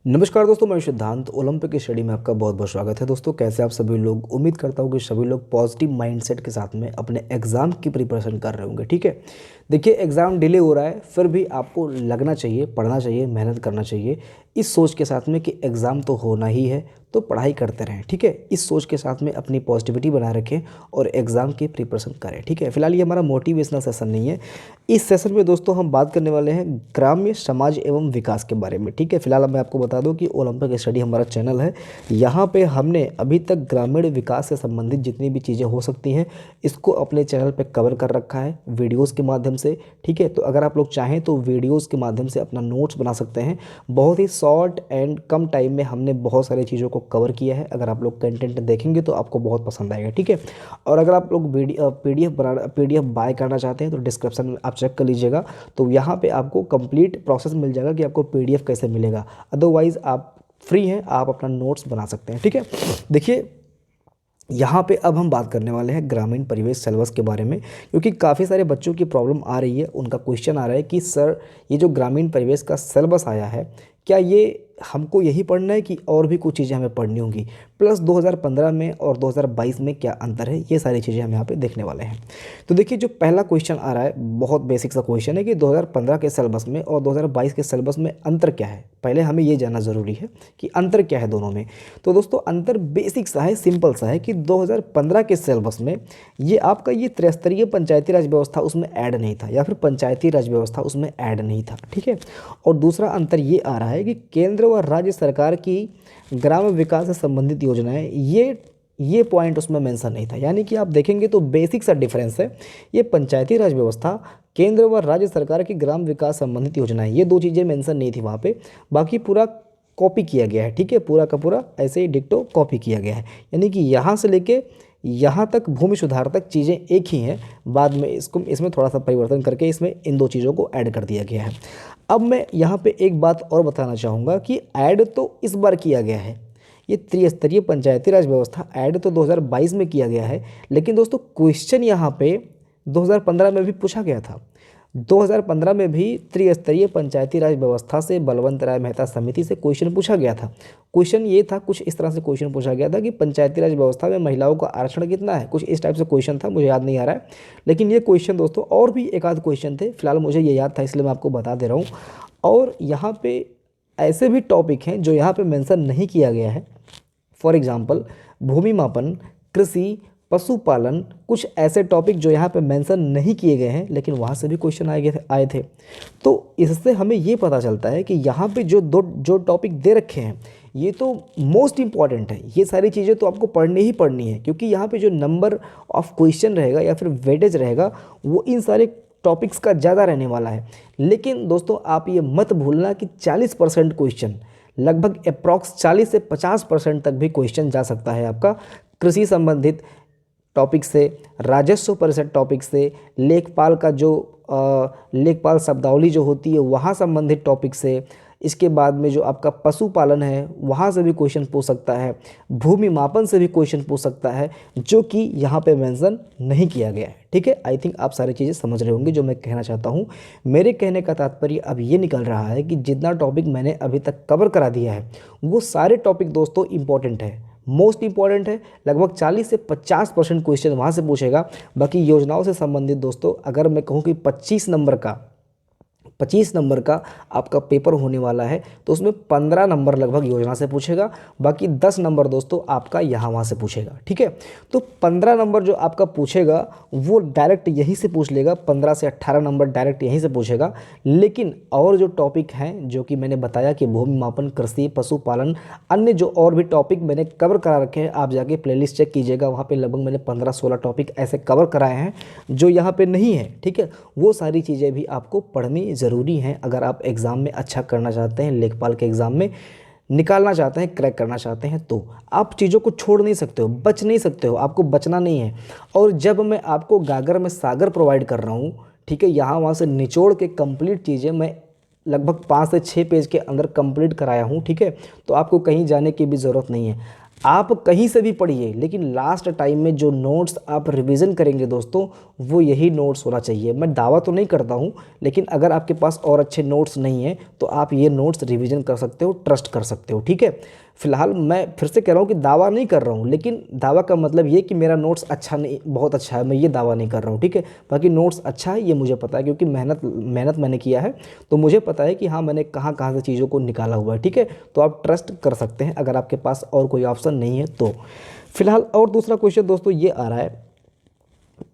नमस्कार दोस्तों, मैं सिद्धांत ओलंपिक स्टडी में आपका बहुत बहुत स्वागत है। दोस्तों, कैसे आप सभी लोग? उम्मीद करता हूँ कि सभी लोग पॉजिटिव माइंडसेट के साथ में अपने एग्ज़ाम की प्रिपरेशन कर रहे होंगे। ठीक है, देखिए एग्ज़ाम डिले हो रहा है, फिर भी आपको लगना चाहिए, पढ़ना चाहिए, मेहनत करना चाहिए, इस सोच के साथ में कि एग्ज़ाम तो होना ही है, तो पढ़ाई करते रहें। ठीक है, इस सोच के साथ में अपनी पॉजिटिविटी बनाए रखें और एग्ज़ाम की प्रिपरेशन करें। ठीक है, फिलहाल ये हमारा मोटिवेशनल सेशन नहीं है। इस सेशन में दोस्तों हम बात करने वाले हैं ग्राम्य समाज एवं विकास के बारे में। ठीक है, फिलहाल मैं आपको बता दूं कि ओलंपिक स्टडी हमारा चैनल है। यहाँ पे हमने अभी तक ग्रामीण विकास से संबंधित जितनी भी चीज़ें हो सकती हैं, इसको अपने चैनल पे कवर कर रखा है वीडियोज़ के माध्यम से। ठीक है, तो अगर आप लोग चाहें तो वीडियोज़ के माध्यम से अपना नोट्स बना सकते हैं। बहुत ही शॉर्ट एंड कम टाइम में हमने बहुत सारी चीज़ों को कवर किया है। अगर आप लोग कंटेंट देखेंगे तो आपको बहुत पसंद आएगा। ठीक है, और अगर आप लोग पीडीएफ बाय करना चाहते हैं तो डिस्क्रिप्शन में आप चेक कर लीजिएगा। तो यहाँ पे आपको कंप्लीट प्रोसेस मिल जाएगा कि आपको पीडीएफ कैसे मिलेगा। अदरवाइज़ आप फ्री हैं, आप अपना नोट्स बना सकते हैं। ठीक है, देखिए यहाँ पे अब हम बात करने वाले हैं ग्रामीण परिवेश सिलेबस के बारे में, क्योंकि काफ़ी सारे बच्चों की प्रॉब्लम आ रही है। उनका क्वेश्चन आ रहा है कि सर, ये जो ग्रामीण परिवेश का सिलेबस आया है, क्या ये हमको यही पढ़ना है कि और भी कुछ चीज़ें हमें पढ़नी होंगी? प्लस 2015 में और 2022 में क्या अंतर है, ये सारी चीज़ें हम यहाँ पे देखने वाले हैं। तो देखिए, जो पहला क्वेश्चन आ रहा है, बहुत बेसिक सा क्वेश्चन है कि 2015 के सिलेबस में और 2022 के सिलेबस में अंतर क्या है। पहले हमें ये जानना ज़रूरी है कि अंतर क्या है दोनों में। तो दोस्तों, अंतर बेसिक सा है, सिंपल सा है कि 2015 के सिलेबस में ये आपका ये त्रिस्तरीय पंचायती राज व्यवस्था उसमें ऐड नहीं था, या फिर पंचायती राज व्यवस्था उसमें ऐड नहीं था। ठीक है, और दूसरा अंतर ये आ रहा है कि केंद्र व राज्य सरकार की ग्राम विकास से संबंधित योजनाएं, ये पॉइंट उसमें मेंशन नहीं था। यानी कि आप देखेंगे तो बेसिक सा डिफरेंस है। ये पंचायती राज व्यवस्था, केंद्र व राज्य सरकार की ग्राम विकास संबंधित योजनाएं, ये दो चीज़ें मेंशन नहीं थी वहाँ पे। बाकी पूरा कॉपी किया गया है। ठीक है, पूरा का पूरा ऐसे ही डिक्टो कॉपी किया गया है। यानी कि यहाँ से लेके यहाँ तक भूमि सुधार तक चीज़ें एक ही हैं। बाद में इसमें थोड़ा सा परिवर्तन करके इसमें इन दो चीज़ों को ऐड कर दिया गया है। अब मैं यहाँ पे एक बात और बताना चाहूँगा कि ऐड तो इस बार किया गया है, ये त्रिस्तरीय पंचायती राज व्यवस्था ऐड तो 2022 में किया गया है। लेकिन दोस्तों, क्वेश्चन यहाँ पे 2015 में भी पूछा गया था। 2015 में भी त्रिस्तरीय पंचायती राज व्यवस्था से बलवंत राय मेहता समिति से क्वेश्चन पूछा गया था। क्वेश्चन ये था, कुछ इस तरह से क्वेश्चन पूछा गया था कि पंचायती राज व्यवस्था में महिलाओं का आरक्षण कितना है, कुछ इस टाइप से क्वेश्चन था, मुझे याद नहीं आ रहा है। लेकिन ये क्वेश्चन दोस्तों, और भी एक आध क्वेश्चन थे, फिलहाल मुझे ये याद था इसलिए मैं आपको बता दे रहा हूँ। और यहाँ पे ऐसे भी टॉपिक हैं जो यहाँ पे मेंशन नहीं किया गया है। फॉर एग्जांपल, भूमि मापन, कृषि, पशुपालन, कुछ ऐसे टॉपिक जो यहाँ पे मेंशन नहीं किए गए हैं, लेकिन वहाँ से भी क्वेश्चन आए थे। तो इससे हमें ये पता चलता है कि यहाँ पे जो टॉपिक दे रखे हैं, ये तो मोस्ट इंपॉर्टेंट है। ये सारी चीज़ें तो आपको पढ़नी ही पढ़नी है, क्योंकि यहाँ पे जो नंबर ऑफ क्वेश्चन रहेगा या फिर वेटेज रहेगा, वो इन सारे टॉपिक्स का ज़्यादा रहने वाला है। लेकिन दोस्तों, आप ये मत भूलना कि 40% क्वेश्चन, लगभग अप्रॉक्स 40 से 50% तक भी क्वेश्चन जा सकता है आपका कृषि संबंधित टॉपिक से, राजस्व परिषद टॉपिक से, लेखपाल का जो लेखपाल शब्दावली जो होती है वहाँ संबंधित टॉपिक से, इसके बाद में जो आपका पशुपालन है वहाँ से भी क्वेश्चन पूछ सकता है, भूमि मापन से भी क्वेश्चन पूछ सकता है, जो कि यहाँ पे मेंशन नहीं किया गया है। ठीक है, आई थिंक आप सारी चीज़ें समझ रहे होंगे जो मैं कहना चाहता हूँ। मेरे कहने का तात्पर्य अब ये निकल रहा है कि जितना टॉपिक मैंने अभी तक कवर करा दिया है, वो सारे टॉपिक दोस्तों इंपॉर्टेंट है, मोस्ट इंपॉर्टेंट है। लगभग 40 से 50% क्वेश्चन वहाँ से पूछेगा। बाकी योजनाओं से संबंधित दोस्तों, अगर मैं कहूँ कि 25 नंबर का आपका पेपर होने वाला है, तो उसमें 15 नंबर लगभग योजना से पूछेगा, बाकी 10 नंबर दोस्तों आपका यहाँ वहाँ से पूछेगा। ठीक है, तो 15 नंबर जो आपका पूछेगा वो डायरेक्ट यहीं से पूछ लेगा, 15 से 18 नंबर डायरेक्ट यहीं से पूछेगा। लेकिन और जो टॉपिक हैं, जो कि मैंने बताया कि भूमि मापन, कृषि, पशुपालन, अन्य जो और भी टॉपिक मैंने कवर करा रखे हैं, आप जाके प्लेलिस्ट चेक कीजिएगा, वहाँ पर लगभग मैंने 15-16 टॉपिक ऐसे कवर कराए हैं जो यहाँ पर नहीं है। ठीक है, वो सारी चीज़ें भी आपको पढ़नी ज़रूरी हैं अगर आप एग्ज़ाम में अच्छा करना चाहते हैं, लेखपाल के एग्ज़ाम में निकालना चाहते हैं, क्रैक करना चाहते हैं। तो आप चीज़ों को छोड़ नहीं सकते हो, बच नहीं सकते हो, आपको बचना नहीं है। और जब मैं आपको गागर में सागर प्रोवाइड कर रहा हूँ, ठीक है, यहाँ वहाँ से निचोड़ के कंप्लीट चीज़ें मैं लगभग 5 से 6 पेज के अंदर कंप्लीट कराया हूँ। ठीक है, तो आपको कहीं जाने की भी ज़रूरत नहीं है। आप कहीं से भी पढ़िए, लेकिन लास्ट टाइम में जो नोट्स आप रिवीजन करेंगे दोस्तों, वो यही नोट्स होना चाहिए। मैं दावा तो नहीं करता हूँ, लेकिन अगर आपके पास और अच्छे नोट्स नहीं हैं तो आप ये नोट्स रिवीजन कर सकते हो, ट्रस्ट कर सकते हो, ठीक है। फिलहाल मैं फिर से कह रहा हूँ कि दावा नहीं कर रहा हूँ, लेकिन दावा का मतलब ये कि मेरा नोट्स अच्छा नहीं, बहुत अच्छा है, मैं ये दावा नहीं कर रहा हूँ, ठीक है। बाकी नोट्स अच्छा है ये मुझे पता है, क्योंकि मेहनत मैंने किया है, तो मुझे पता है कि हाँ मैंने कहाँ कहाँ से चीज़ों को निकाला हुआ है, ठीक है। तो आप ट्रस्ट कर सकते हैं अगर आपके पास और कोई ऑप्शन नहीं है तो। फिलहाल और दूसरा क्वेश्चन दोस्तों ये आ रहा है,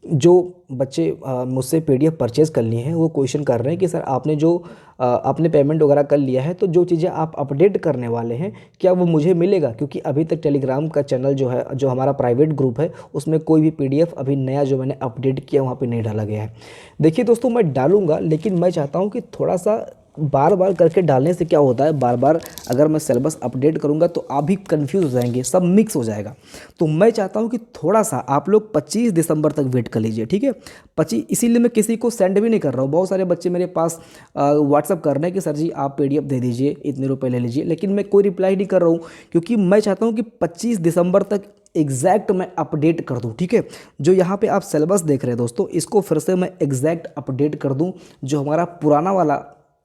जो बच्चे मुझसे पीडीएफ परचेज़ कर लिए हैं वो क्वेश्चन कर रहे हैं कि सर आपने जो आपने पेमेंट वगैरह कर लिया है, तो जो चीज़ें आप अपडेट करने वाले हैं क्या वो मुझे मिलेगा, क्योंकि अभी तक टेलीग्राम का चैनल जो है, जो हमारा प्राइवेट ग्रुप है, उसमें कोई भी पीडीएफ अभी नया जो मैंने अपडेट किया वहाँ पे नहीं डाला गया है। देखिए दोस्तों, मैं डालूंगा, लेकिन मैं चाहता हूँ कि थोड़ा सा बार बार करके डालने से क्या होता है, बार बार अगर मैं सिलेबस अपडेट करूंगा तो आप भी कंफ्यूज हो जाएंगे, सब मिक्स हो जाएगा। तो मैं चाहता हूं कि थोड़ा सा आप लोग 25 दिसंबर तक वेट कर लीजिए, ठीक है। 25, इसीलिए मैं किसी को सेंड भी नहीं कर रहा हूं। बहुत सारे बच्चे मेरे पास व्हाट्सअप कर रहे हैं कि सर जी आप पीडीएफ दे दीजिए, इतने रुपए ले लीजिए, लेकिन मैं कोई रिप्लाई नहीं कर रहा हूँ, क्योंकि मैं चाहता हूँ कि 25 दिसंबर तक एग्जैक्ट मैं अपडेट कर दूं, ठीक है। जो यहाँ पे आप सिलेबस देख रहे हैं दोस्तों, इसको फिर से मैं एग्जैक्ट अपडेट कर दूं, जो हमारा पुराना वाला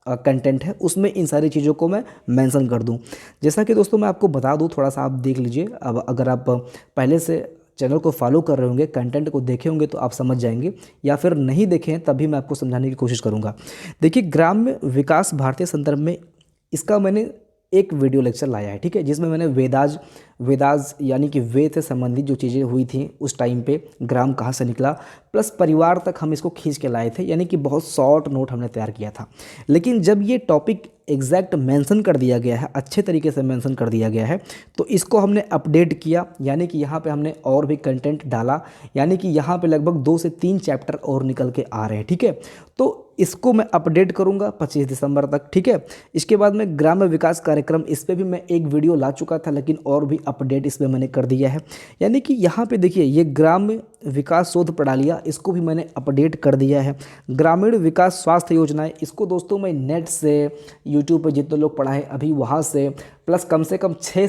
कंटेंट है उसमें इन सारी चीज़ों को मैं मेंशन कर दूं। जैसा कि दोस्तों मैं आपको बता दूं, थोड़ा सा आप देख लीजिए। अब अगर आप पहले से चैनल को फॉलो कर रहे होंगे, कंटेंट को देखे होंगे, तो आप समझ जाएंगे, या फिर नहीं देखें तभी मैं आपको समझाने की कोशिश करूंगा। देखिए, ग्राम्य विकास भारतीय संदर्भ में, इसका मैंने एक वीडियो लेक्चर लाया है, ठीक है, जिसमें मैंने वेदाज यानी कि वेद से संबंधित जो चीज़ें हुई थी उस टाइम पे, ग्राम कहाँ से निकला, प्लस परिवार तक हम इसको खींच के लाए थे, यानी कि बहुत शॉर्ट नोट हमने तैयार किया था। लेकिन जब ये टॉपिक एग्जैक्ट मेंशन कर दिया गया है, अच्छे तरीके से मेंशन कर दिया गया है, तो इसको हमने अपडेट किया, यानी कि यहाँ पे हमने और भी कंटेंट डाला, यानी कि यहाँ पे लगभग 2 से 3 चैप्टर और निकल के आ रहे हैं, ठीक है। तो इसको मैं अपडेट करूंगा 25 दिसंबर तक, ठीक है। इसके बाद में ग्राम्य विकास कार्यक्रम, इस पर भी मैं एक वीडियो ला चुका था, लेकिन और भी अपडेट इसमें मैंने कर दिया है। यानी कि यहाँ पे देखिए, ये ग्राम्य विकास शोध प्रणालियाँ, इसको भी मैंने अपडेट कर दिया है। ग्रामीण विकास स्वास्थ्य योजनाएं, इसको दोस्तों मैं नेट से, यूट्यूब पर जितने लोग पढ़ा है अभी वहाँ से, प्लस कम से कम 6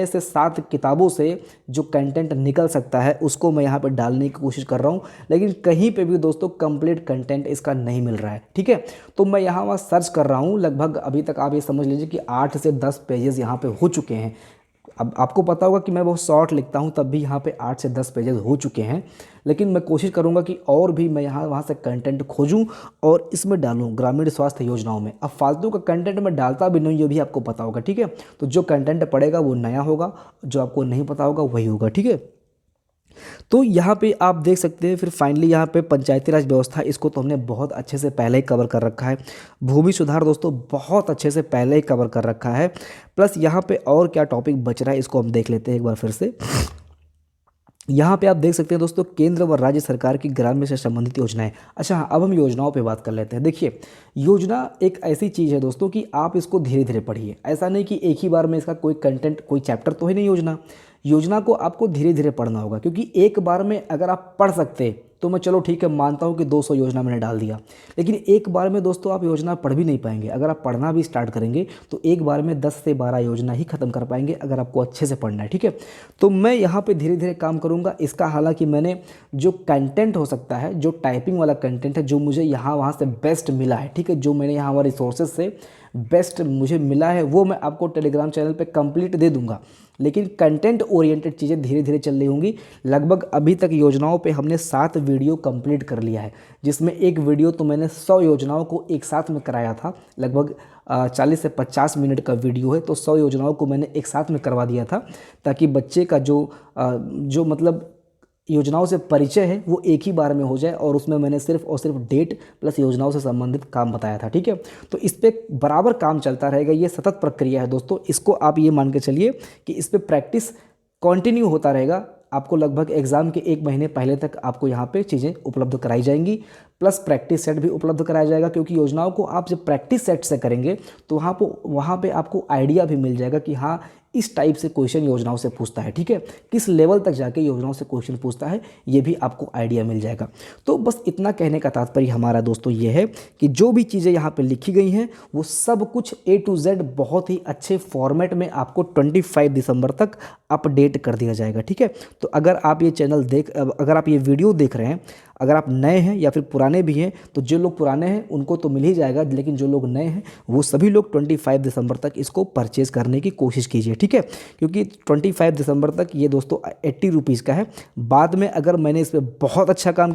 से 7 किताबों से जो कंटेंट निकल सकता है उसको मैं यहाँ पर डालने की कोशिश कर रहा हूँ, लेकिन कहीं पे भी दोस्तों कंप्लीट कंटेंट इसका नहीं मिल रहा है, ठीक है। तो मैं यहाँ वहाँ सर्च कर रहा हूँ, लगभग अभी तक आप ये समझ लीजिए कि 8 से 10 पेजेस यहाँ पे हो चुके हैं। अब आपको पता होगा कि मैं बहुत शॉर्ट लिखता हूँ, तब भी यहाँ पे 8 से 10 पेजेस हो चुके हैं, लेकिन मैं कोशिश करूँगा कि और भी मैं यहाँ वहाँ से कंटेंट खोजूँ और इसमें डालूँ ग्रामीण स्वास्थ्य योजनाओं में। अब फालतू का कंटेंट मैं डालता भी नहीं, ये भी आपको पता होगा, ठीक है। तो जो कंटेंट पड़ेगा वो नया होगा, जो आपको नहीं पता होगा वही होगा, ठीक है। तो यहाँ पे आप देख सकते हैं, फिर फाइनली यहाँ पे पंचायती राज व्यवस्था, इसको तो हमने बहुत अच्छे से पहले ही कवर कर रखा है। भूमि सुधार दोस्तों बहुत अच्छे से पहले ही कवर कर रखा है। प्लस यहाँ पे और क्या टॉपिक बच रहा है इसको हम देख लेते हैं एक बार फिर से। यहाँ पे आप देख सकते हैं दोस्तों, केंद्र व राज्य सरकार की ग्राम्य से संबंधित योजनाएं। अच्छा हाँ, अब हम योजनाओं पे बात कर लेते हैं। देखिए, योजना एक ऐसी चीज़ है दोस्तों कि आप इसको धीरे धीरे पढ़िए, ऐसा नहीं कि एक ही बार में इसका कोई कंटेंट, कोई चैप्टर तो है नहीं। योजना को आपको धीरे धीरे पढ़ना होगा, क्योंकि एक बार में अगर आप पढ़ सकते तो मैं चलो ठीक है मानता हूँ कि 200 योजना मैंने डाल दिया, लेकिन एक बार में दोस्तों आप योजना पढ़ भी नहीं पाएंगे। अगर आप पढ़ना भी स्टार्ट करेंगे तो एक बार में 10 से 12 योजना ही खत्म कर पाएंगे, अगर आपको अच्छे से पढ़ना है, ठीक है। तो मैं यहाँ पे धीरे धीरे काम करूँगा इसका। हालांकि मैंने जो कंटेंट हो सकता है, जो टाइपिंग वाला कंटेंट है, जो मुझे यहाँ वहाँ से बेस्ट मिला है, ठीक है, जो मैंने यहाँ हमारे रिसोर्सेज से बेस्ट मुझे मिला है, वो मैं आपको टेलीग्राम चैनल पे कंप्लीट दे दूंगा। लेकिन कंटेंट ओरिएंटेड चीज़ें धीरे धीरे चल रही होंगी। लगभग अभी तक योजनाओं पे हमने 7 वीडियो कंप्लीट कर लिया है, जिसमें एक वीडियो तो मैंने 100 योजनाओं को एक साथ में कराया था। लगभग 40 से 50 मिनट का वीडियो है, तो 100 योजनाओं को मैंने एक साथ में करवा दिया था, ताकि बच्चे का जो मतलब योजनाओं से परिचय है वो एक ही बार में हो जाए। और उसमें मैंने सिर्फ और सिर्फ डेट प्लस योजनाओं से संबंधित काम बताया था, ठीक है। तो इस पर बराबर काम चलता रहेगा, ये सतत प्रक्रिया है दोस्तों। इसको आप ये मान के चलिए कि इस पर प्रैक्टिस कंटिन्यू होता रहेगा। आपको लगभग एग्ज़ाम के 1 महीने पहले तक आपको यहाँ पे चीज़ें उपलब्ध कराई जाएंगी। प्लस प्रैक्टिस सेट भी उपलब्ध कराया जाएगा, क्योंकि योजनाओं को आप जब प्रैक्टिस सेट से करेंगे तो वहाँ पे आपको आइडिया भी मिल जाएगा कि हाँ इस टाइप से क्वेश्चन योजनाओं से पूछता है, ठीक है, किस लेवल तक जाके योजनाओं से क्वेश्चन पूछता है, ये भी आपको आइडिया मिल जाएगा। तो बस इतना कहने का तात्पर्य हमारा दोस्तों ये है कि जो भी चीज़ें यहाँ पे लिखी गई हैं वो सब कुछ A to Z बहुत ही अच्छे फॉर्मेट में आपको 25 दिसंबर तक अपडेट कर दिया जाएगा, ठीक है। तो अगर आप ये वीडियो देख रहे हैं, अगर आप नए हैं या फिर पुराने भी हैं, तो जो लोग पुराने हैं उनको तो मिल ही जाएगा, लेकिन जो लोग नए हैं वो सभी लोग 25 दिसंबर तक इसको परचेज़ करने की कोशिश कीजिए, ठीक है, क्योंकि 25 दिसंबर तक ये दोस्तों 80 रुपीज़ का है। बाद में अगर मैंने इस पर बहुत अच्छा काम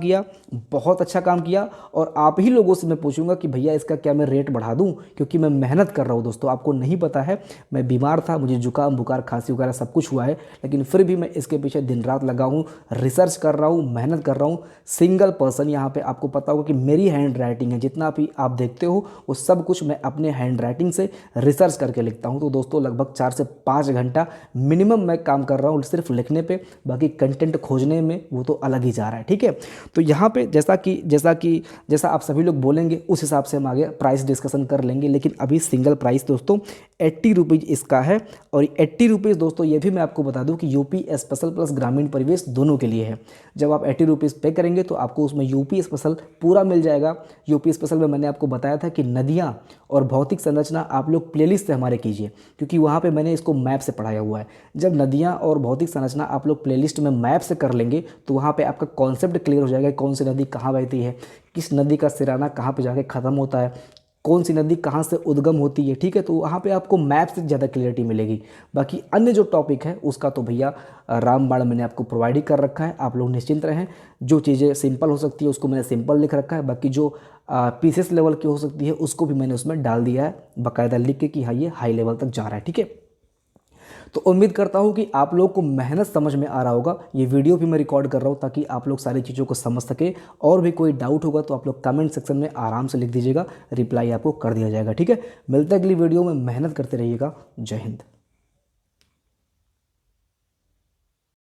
किया और आप ही लोगों से मैं पूछूंगा कि भैया इसका क्या मैं रेट बढ़ा दूँ, क्योंकि मैं मेहनत कर रहा हूँ दोस्तों, आपको नहीं पता है, मैं बीमार था, मुझे जुकाम बुखार खांसी वगैरह सब कुछ हुआ है, लेकिन फिर भी मैं इसके पीछे दिन रात लगा हूँ, रिसर्च कर रहा हूँ, मेहनत कर रहा हूँ। सिंगल पर्सन यहाँ पे आपको पता होगा कि मेरी हैंड राइटिंग है, जितना भी आप देखते हो वो सब कुछ मैं अपने हैंड राइटिंग से रिसर्च करके लिखता हूँ। तो दोस्तों लगभग 4 से 5 घंटा मिनिमम मैं काम कर रहा हूँ सिर्फ लिखने पे, बाकी कंटेंट खोजने में वो तो अलग ही जा रहा है, ठीक है। तो यहाँ पे जैसा आप सभी लोग बोलेंगे उस हिसाब से हम आगे प्राइस डिस्कशन कर लेंगे, लेकिन अभी सिंगल प्राइस दोस्तों 80 रुपीज़ इसका है। और 80 रुपीज़ दोस्तों ये भी मैं आपको बता दूं कि यूपी स्पेशल प्लस ग्रामीण परिवेश दोनों के लिए है। जब आप 80 रुपीज़ पे करेंगे तो आपको उसमें यूपी स्पेशल पूरा मिल जाएगा। यूपी स्पेशल में मैंने आपको बताया था कि नदियाँ और भौतिक संरचना आप लोग प्लेलिस्ट से हमारे कीजिए, क्योंकि वहाँ पे मैंने इसको मैप से पढ़ाया हुआ है। जब नदियाँ और भौतिक संरचना आप लोग प्लेलिस्ट में मैप से कर लेंगे तो वहाँ पे आपका कॉन्सेप्ट क्लियर हो जाएगा, कौन सी नदी कहाँ बहती है, किस नदी का सिराना कहाँ पे जाके ख़त्म होता है, कौन सी नदी कहाँ से उद्गम होती है, ठीक है। तो वहाँ पे आपको मैप से ज़्यादा क्लियरिटी मिलेगी। बाकी अन्य जो टॉपिक है उसका तो भैया रामबाण मैंने आपको प्रोवाइड ही कर रखा है, आप लोग निश्चिंत रहें। जो चीज़ें सिंपल हो सकती है उसको मैंने सिंपल लिख रखा है, बाकी जो पीसीएस लेवल की हो सकती है उसको भी मैंने उसमें डाल दिया है बाकायदा लिख के कि हाँ ये हाई लेवल तक जा रहा है, ठीक है। तो उम्मीद करता हूँ कि आप लोग को मेहनत समझ में आ रहा होगा। ये वीडियो भी मैं रिकॉर्ड कर रहा हूँ ताकि आप लोग सारी चीज़ों को समझ सके, और भी कोई डाउट होगा तो आप लोग कमेंट सेक्शन में आराम से लिख दीजिएगा, रिप्लाई आपको कर दिया जाएगा, ठीक है। मिलते हैं अगली वीडियो में, मेहनत करते रहिएगा। जय हिंद।